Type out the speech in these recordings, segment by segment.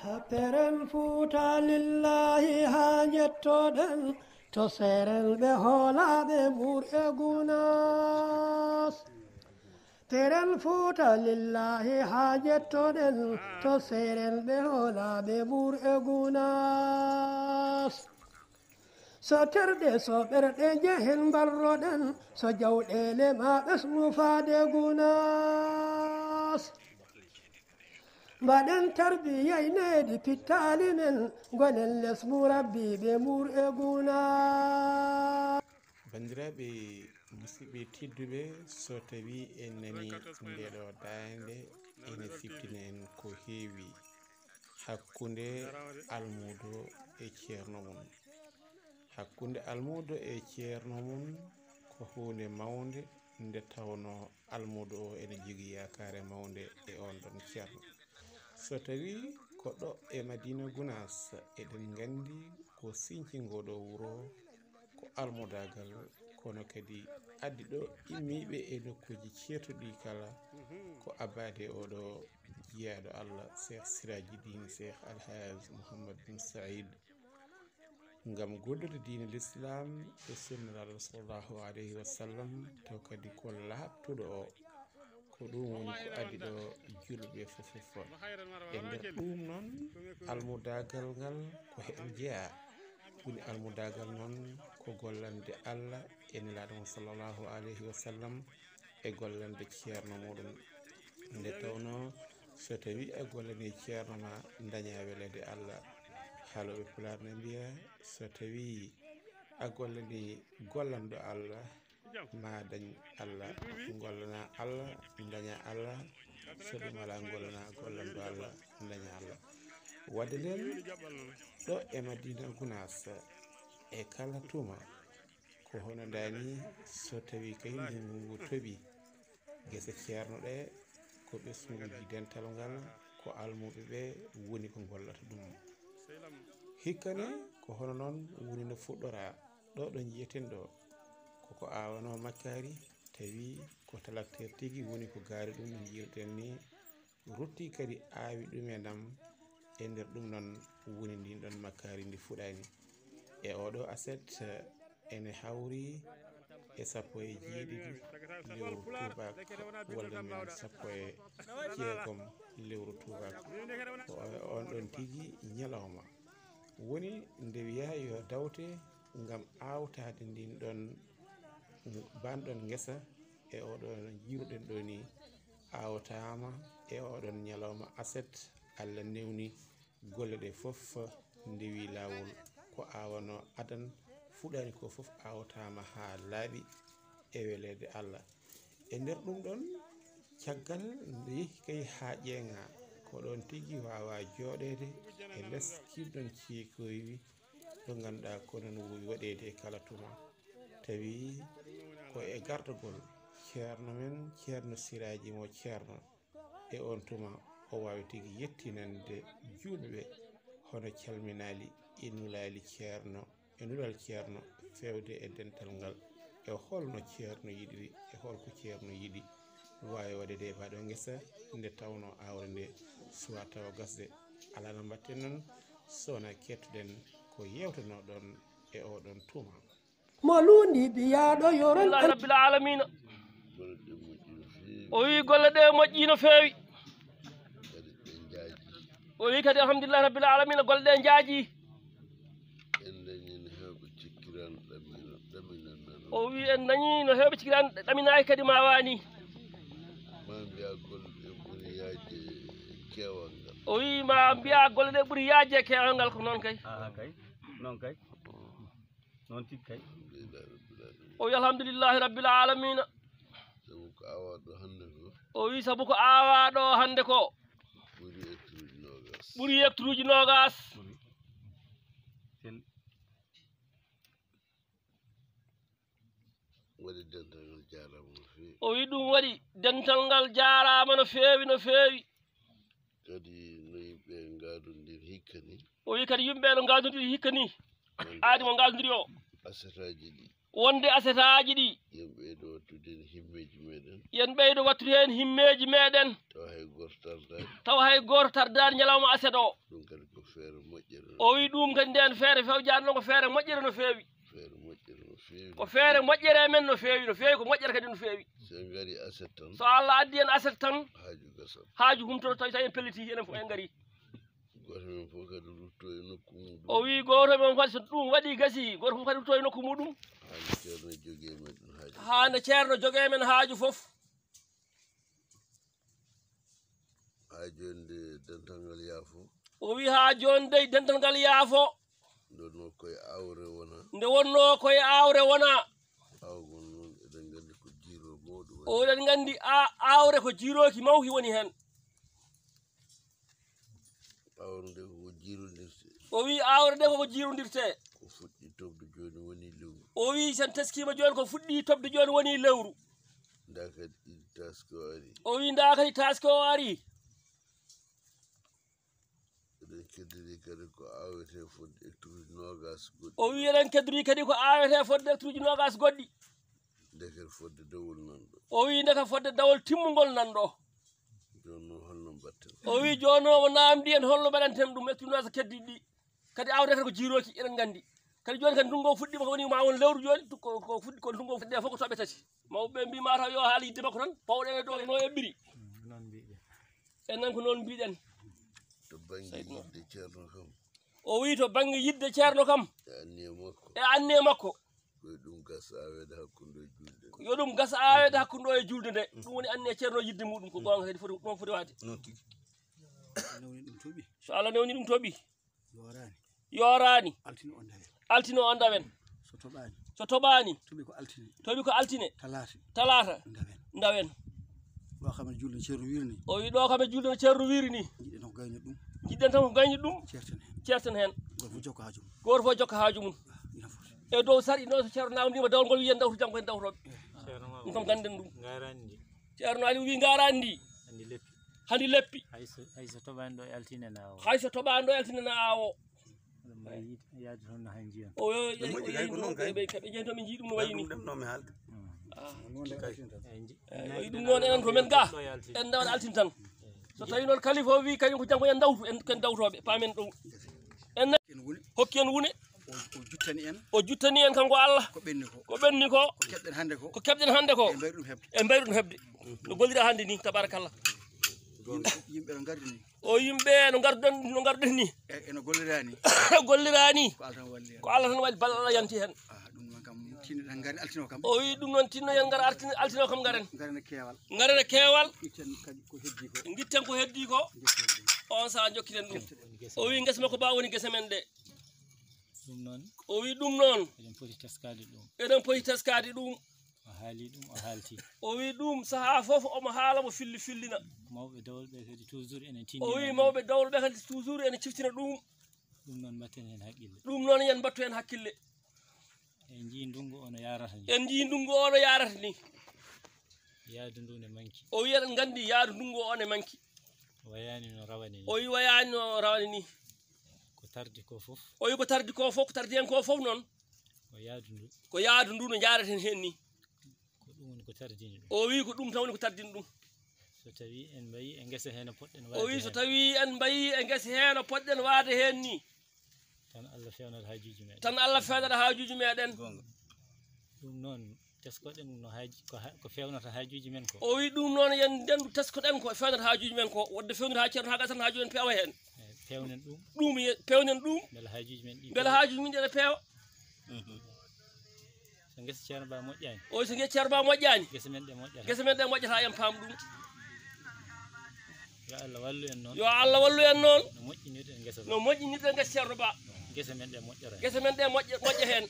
Peren fuuta lillahi ha jettoɗen to seren ɓe hoolaɓe ɓurɓe gunas. Peren fuuta lillahi ha jettoɗen to seren ɓe hoolaɓe ɓurɓe gunas. So terɗe so ɓerɗe jehen barroɗen so jawɗele ma ɓesnufade gunas. Mbaɗen tarbiyay neydi pittali men gonen les murabbiɓe mur'e guna. Bandiraɓe musidɓe tedduɓe, so tawi en nani ndeɗo dande ene siftine en ko heewi hakkunde almudo e ceerno mum. Hakkunde almudo e ceerno mum ko hunde mawde nde tawno almudo o ene jogui yakare mawde e on ɗon ceerno. So tawi ko ɗo e Madina Gounass eɗen gandi ko sinci ngoɗo wuro ko almudagal, kono kadi addi ɗo immiɓe e nokkuji ceetuɗi kala ko abade oɗo jiyaɗo Allah Cheikh Sirajuddin Cheikh Alhaji Mouhammad bin Saïd ngam gollude diine l'islam e sunnalaɗo sallllahu alayhi wa sallam, taw kadi ko labtuɗo o ko ɗum woni ko addi ɗo julɓe fof. E nder ɗum noon almudagal ngal ko hen jeeya woni almudagal noon ko gollande Allah e nelaɗo mo sallllahu alayhi wa sallam e gollande ceerno muɗum, nde tawno so tawi a gollani ceerno ma daña welede Allah. Haaloɓe Pulaar ne mbiya so tawi a gollani gollanɗo Allah ma dañ Allah, gollana Allah daña Allah, so ɗum ala gollana gollanɗo Allah daña Allah. Wadde nden ɗo e Madina Gounass e kala tuma ko hono dani so tawi kay ndungu toɓi, gese ceerno ɗe ko ɓesguji dental ngal ko almuɓe ɓe woni ko gollata ɗum. Hikkane ko hono noon woni no fuɗɗora ɗo ɗo jiyeten ɗo koko awano makkari, tawi ko talakter tigui woni ko gaari ɗum no jiirten ni, rutti kadi awi ɗum e ndam e nder ɗum noon woni ndin ɗon makkari ndi fuɗani. E oɗo aset ene hawri e 17 lewru tubak wolde men 16 lewru tubak, ko on ɗon tigui ñalawma woni nde wiya yo dawte ngam awtade ndin ɗon banɗon ngesa e oɗon jiruɗen ɗo ni awtama e oɗon ñalawma aset. Allah newni golle ɗe foof ndewi lawol ko awano adan fuɗani ko foof awtama ha laaɓi e welede Allah. E nder ɗum ɗon caggal nde yehi kay ha ƴeeŋa ko ɗon tigui wawa joɗede e less kirɗon ceekoyi ɗo ganduɗa ko non wowi waɗede e kala tuma, tawi ko e gardagol ceerno men ceerno Siraji mo ceerno e on tuma o wawi tigui yettinande julɓe hono calminali e nulali ceerno e nulal ceerno fewde e dental ngal e holno ceerno yiɗiri e holko ceerno yiɗi wawi waɗede e baɗo ngesa nde tawno awre nde suwa tawa gasde. Ala no mbatten noon sowona kettuɗen ko yewtano ɗon e oɗon tuma. Mo lundi biyaɗo yoron rabbil alamina o wi golle ɗe moƴƴi no feewi, o wi kadi alhamdulillahi rabbil alamina golle ɗe jaaji. O wi en dañi no hewɓe cikkiran ɗaminaki kadi ma wani. O wi ma mbiya golle ɗe ɓuuri yaajde e keewal ngal ko noon kay. noon kay noon tigui kay. O wi alhamdulillahi rabbil alamina. O wi saabu ko awaɗo hande ko ɓuuri hectaruji nogas. O wi ɗum waɗi dental ngal jarama no feewi no feewi. O wi kadi yimɓe no gadodiri hikka ni aadi mo gadodiri o wonde asetaji ɗi yen ɓeydo wattude himmeji meɗen yen ɓeydo wattude hen himmeji meɗen tawa hay goto tardani tawa hay goto tardani ñalawma aset o ɗum kadi ko feere moƴƴere o wi ɗum kadi nden feere fewjani noon ko feere moƴƴere no feewi feere moƴƴere no feewi ko feere moƴƴere men no feewi ko moƴƴere kadi no feewi sen gari aset tan so Allah addi en aset tan haaju gasat haaju humtoto tawi tawi en pelliti enen fof en gari goto men fof kadi rutto e nokku mum o wi goto men kadi so ɗum waɗi gasi goto fof kadi rutto e nokku muɗum haaju ceerno jogui e meɗen haaju hande ceerno jogue men haaju fof ha jonde dental ngal yaafo o wi ha joni dey dental ngal yaafo donno koye awre wona nde wonno koye awre wona awgol noon eɗen gandi ko jiiro mawɗo woni oɗen gandi awre ko jiiroki mawki woni hen awre nde koko jiirodirte o wi awre nde koko jiirodirte ko fuɗɗi tobde joni woni lewru o wi sen teskima joni ko fuɗɗi tobde joni woni lewru nda kadi ɗiɗi taske o ari o wi nda kadi taske o ari eɗen keddori kadi ko awete fodde hectares uji nogas goɗɗi o wi eɗen keddori kadi ko awete fodde hectares uji nogas goɗɗi ndeket fodde dawol nanɗo o wi ndeka fodde dawol timmugol nanɗo joni noon holno mbatten o wi joni o namdi en holno mbaɗanten ɗum hectares nogas keddiɗi ɗi kadi awde kadi ko jiiroki eɗen gandi kadi joni kadi ndungu o fuɗɗima ko woni ma won lewru joni ko fuɗɗi ko ndungu o fuɗɗi fof ko toɓe tati mawɓe mbima taw yo haala yidde makko tan pawɗen e dow no eɓɓiri en nan ko noon mbiɗen to banggue yidde ceerno kam o wi to banggue yidde ceerno kam e anniye makko e anniye makko koye ɗum gasa awede hakkude e julde yo ɗum gasa awede hakkude o e julde nde ɗum woni anniye ceerno yidde muɗum ko gonga kadi foti ɗon foti wade so Allah newni ɗum tooɓi yorani altine o andawen so toɓani tooɓi ko altine talata ndawen ɗo kam e julde ceerno wiiri ni o wi ɗo kam e julde no ceerno wiiri ni jiɗɗen tan ko gayni ɗum ceerten hen goto fof jokka haaju mum e dow sarɗi noon so ceerno namdima dawol ngol wiyen dawtu janggo en dawtoɓe ɗum kam ganden ɗum ceerno ali wi garani ndi handi leppi hayso toɓani ɗo e altine nawo hayso toɓani ɗo e altine nawo yaadu toon no han jiyan o ɓe jeeyi toon ɓe jii ɗum no wayi ni ɗum noon enen ko men ga en dawan altine tan so tawi noon kalifa o wi kañum ko janggo en dawtu ken dawtoɓe pamen ɗum en hokki en wune o juttani en kanko Allah ko ɓenni ko ko keɓɗen hande ko e mbayri ɗum heɓde no gollira hande ni tabarakallah o yimɓe no garduɗen ni eno gollirani gollirani ko Allah tan waɗi balla Allah yanti hen o wi ɗum noon tinno yen gara altino kam garen e keewal guitten ko heddi ko on saha jokkiten ɗum o wi guesa makko ba woni guese men ɗe ɗum noon o wi ɗum noon eɗen poti teskade ɗum eɗen poti teskade ɗum o haali ɗum o haalti o wi ɗum saaha foof omo haala mo fillina mawɓe dawol ɓe kadi toujours enen tinni o wi mawɓe dawol ɓe kadi toujours ene ciftina ɗum ɗum noon mbatten hen haqqille ɗum noon yen mbattu hen hakkille en jii ndungu ono yarata ni en jii ndungu ono yarata ni yaadu ndu ne manki o wi eɗen gandi yaadu ndungu o ne manki wayani no rawani ni o wi wayani no rawani ni ko tardi ko fof o wi ko tardi ko fof ko tardi hen ko fof noon ko yaadu ndu no jaraten hen ni ko ɗum woni ko tardini ɗum o wi ko ɗum tan woni ko tardini ɗum so tawi en mbayi e guese hen poɗɗen o wi so tawi en mbayi e guese hen poɗɗen waade hen ni tan Allah fewnata haajuji meɗen tan Allah fewnata haajuji meɗen ɗum noon teskoɗen no haaji ko fewnata haajuji men ko o wi ɗum noon yen ndendu teskoɗen ko fewnata haajuji men ko wadde fewnude ha ceerno ha gasatan haaju en peewa hen pewnen ɗum pewnen ɗum beele haajuji men ɗi beele haajuji min ɗe peewa so guesa ceerno ba moƴƴani o so guesa ceerno ba moƴƴani guese men ɗe moƴƴata guese men ɗe moƴƴata en paam ɗum yo Allah wallu en noon yo Allah wallu en noon no moƴƴinirɗen guesa ceerno ba guese men ɗe moƴƴora guese men ɗe moƴƴa hen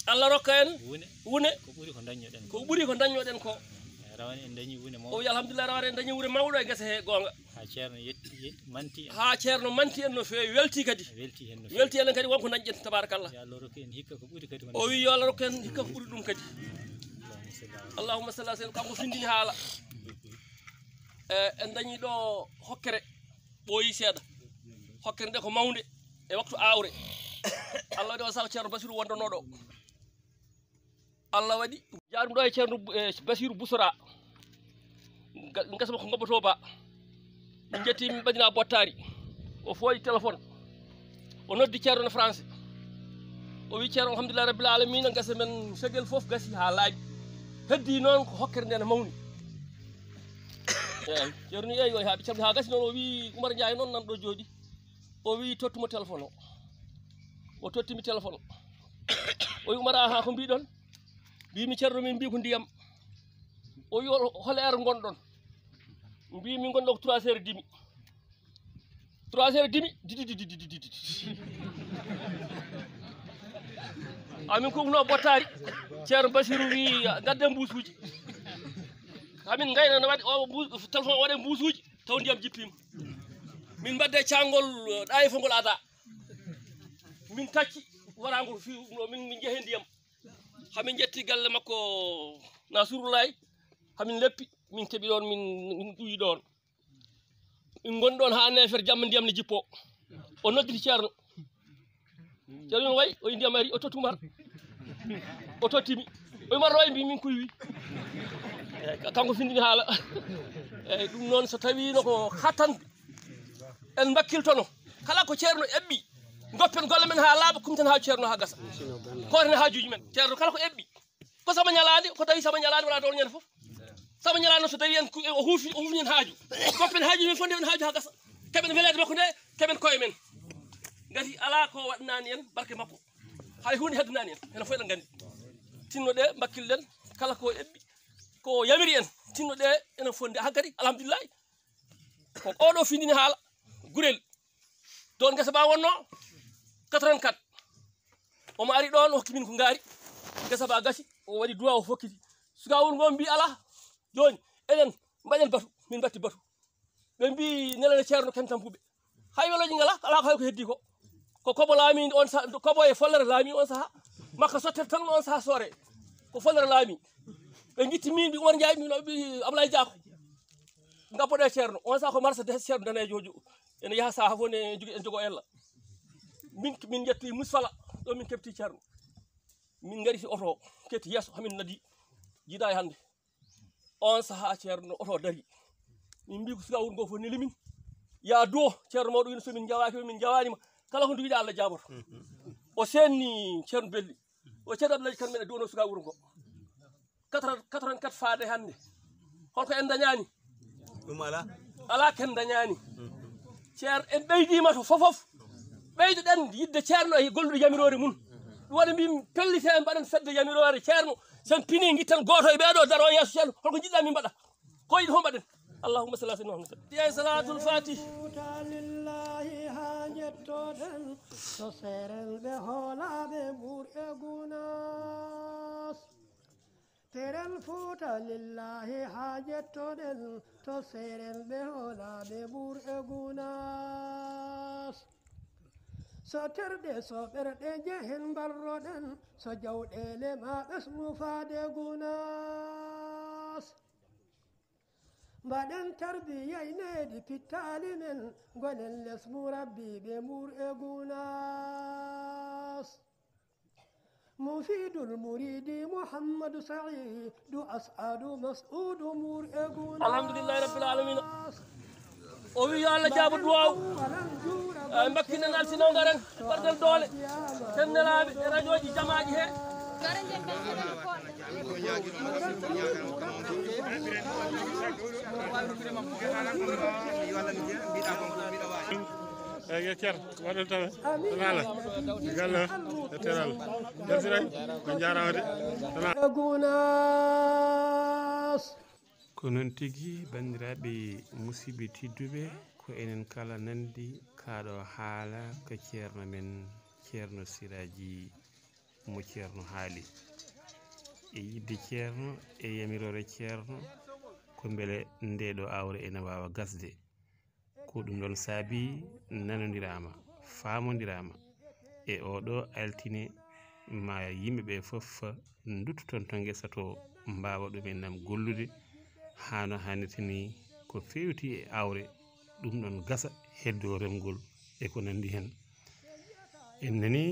Allah rokka en wune ko ɓuuri ko daññoɗen ko rawani en dañi wune o wi alhamdulillah rawani en dañi wure mawɗo e guese he gonga ha ceerno manti en no fewi welti kadi welti enen kadi wonko dañƴen tabarakallah yo Allah rokku en hikka ko ɓuuri kadi o wi yo Allah rokku en hikka ko ɓuuri ɗum kadi allahumma salli ala sayyidina kanko findini haala en dañi ɗo hokkere ɓooyi seeɗa hokkere nde ko mawde e waktu awre Allah waɗi o sago ceerno Basiru wondonoɗo Allah waɗi jaarum ɗo e ceerno Basiru Bousra gasama ko ngobboto ba min jetti min ɓadina bottari o fooyi téléphone o noddi ceerno no français o wi ceerno alhamdulillah rabbil alamina gasa men segel fof gasi ha laaɓi heddi noon ko hokkere nde ne mawni eyyi ceerno ni eyi o haaɓi camɗi ha gasi noon o wi Oumar Ndiaye noon nan ɗo jooɗi o wi tottumo téléphone o tottimi téléphone o wi Oumar aha ko mbiɗon mbimi ceerno min mbi ko ndiyam o wi hol heure gonɗon mbimi gonɗo ko 3 heures demi 3 heures demi didi amin kuɓno bottari ceerno Basiru wi gadde mbusuji amin gayna no waɗi o téléphone waɗe mbusuji taw ndiyam jippima min mbadde cangol ɗayifo ngol ada min tacci warangol fi min jeehe ndiyam hamin jetti galle makko Nasrullahi hamin leppi min keeɓi ɗon min ɗuyi ɗon min goni ɗon ha nefere jamma ndiyam ne jippo o nodditi ceerno ceerno way o ndiyam ari o totti Oumar o tottimi o Oumar roy mbi min kuy wi kanko findini haala eyyi ɗum noon so tawino ko hattande en bakkiltono kala ko ceerno eɓɓi goppen golle men ha laaɓa kumten ha ceerno ha gasa korne hajuji men ceerno kala ko eɓɓi ko sama ñalade ko tawi sama ñalade wala toon ñande foof sama ñalade noon so tawi en o hufni en haaju goppen hajuji men fonde en haaju ha gasa keɓen welede makko nde keɓen koye men gati ala ko waɗnani en barke makko hay hunde heddunani en ene fof eɗen gandi tinnoɗe bakkilɗen kala ko eɓɓi ko yamiri en tinnoɗe ene fonde haggadi alhamdulillahi ko oɗo findini haala gurel don gesa ba wonno 84 omo ari ɗon o hokki min ko ngaari gesa ba gasi o waɗi duwa o fokkiti sukawol ngo mbi ala joni eɗen mbaɗen batu min batti batu ɓe mbi nelene ceerno ken tampuɓe hay weloji ngala ala ko hay ko heddi ko kobo laami on saha kobo e follere laami on saha makka sottere tan on saha soore ko follere laami ɓe gitti min mbi Oumar Ndiaye min ɓi Ablaye Diako ngappoɗe ceerno on saha ko marsa de ceerno danejojo ene yaha saha fof ne jogo ella min jetti musfala ɗo min keɓti ceerno min gariti oto ketti yesso hamin nadi jiiɗa e hande on saha ceerno oto dari min mbi ko sukawol ngo fof nelimin ya duwo ceerno mawɗo wino somin jawaki min jawanima kala ko nduwiɗa Allah jaboto o senni ceerno belli o ceerno Abdoulaye Kane men duwono suka wuro ngo 84 faade hande holko en dañani ɗum ala ken dañani ceerno en ɓeydima to fofof ɓeydoɗen yidde ceerno e golluɗo yamirore mum ɗum waɗa mbimi pellite mbaɗen fedde yamirore ceerno sen pini guitten goto e ɓeɗo daro yesso ceerno holko jiɗɗa min mbaɗa ko yiɗi fof mbaɗen allahumma salli ala sayyidina Muhammad ya salatul fatih lillahi ha jettoɗen so seren ɓe hoolaɓe ɓurɓe gunas teren fuuta lillahi ha jettoɗen to seren ɓe hoolaɓe ɓurɓe gunas so terɗe so ɓerɗe jehen barroɗen so jawɗele ma ɓesmu faade gunas mbaɗen tarbiyayneedi pittali men gonen lesmu rabbi ɓe mur'e gunas mufidul muridi mouhammadou saidou as'adu mas'udu mur'e gunas alhamdulillahi rabbil alamin o wi yo Allah jaabo duwaw mbakkinen altino garen ɓarɗel doole ten nelaɓe e radio ji jamaji he eyyi ceer waɗon tawe tanala galla e teral jaltiray ko jarawde ko noon tigui bandiraɓe musidɓe tedduɓe ko enen kala nandi kaɗo haala ko ceerno men ceerno Siraji mo ceerno haali e yidde ceerno e yamirore ceerno ko beele ndeɗo awre ene wawa gasde ko ɗum ɗon saabi nanodirama famodirama e oɗo altine ma yimɓeɓe foof duttoton to guesa to mbawa ɗumen nam gollude hano hannirta ni ko fewti e awre ɗum ɗon gasa heddo remgol e ko nandi hen en nani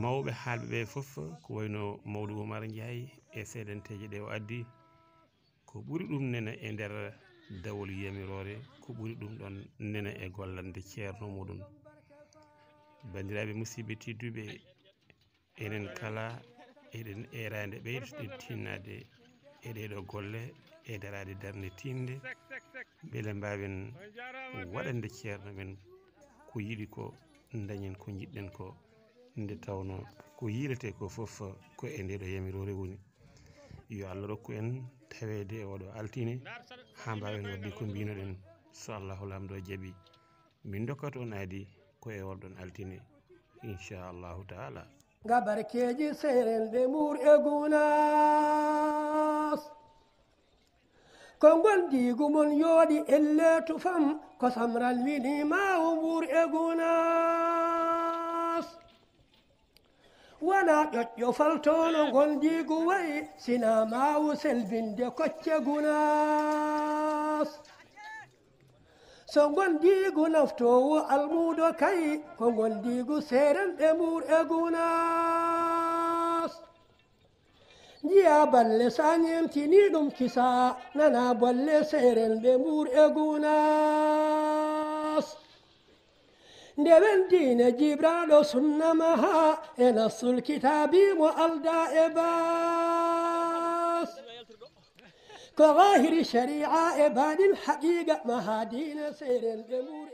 mawɓe haalɓe ɓe fof ko wayno Mawdou Oumar Ndiaye e seedanteje ɗe o addi ko ɓuri ɗum nena e nder dawol yamirore ko ɓuri ɗum ɗon nena e gollande ceerno muɗum. Bandiraɓe musidɓe tedduɓe, enen kala eɗen erande ɓeydoɗen tinnade e ɗeɗo golle e darade darde tinde beele mbawen waɗande ceerno men ko yiɗi ko dañen ko jiɗɗen ko, nde tawno ko yirete ko fof ko e ndeɗo yamirore woni. Yo Allah rokku en tawede e oɗo altine ha mbawen wadde ko mbinoɗen, so Allahu lamɗo jaaɓi min dokkat on aadi ko e oɗon altine inchallahu taala. Gabarkeji seren ɓe mur e gunas ko gondigu mon yooɗi elle tufam ko samral wini mawo mur e gunas wona ƴoƴƴo faltono gondigu wayi sina mawo selbinde kocce gunas so gondigu naftowo almudo kay ko gondigu seren ɓe mur e gunas jiya balle sañemtini ɗum kisa nana bolle seren ɓe mur e gunas ndewen diine jibraɗo sunnamaha e nassul kitabi mo alda e bas ko zahiri sharia e baɗin haqiqa maha diine seren ɓe mur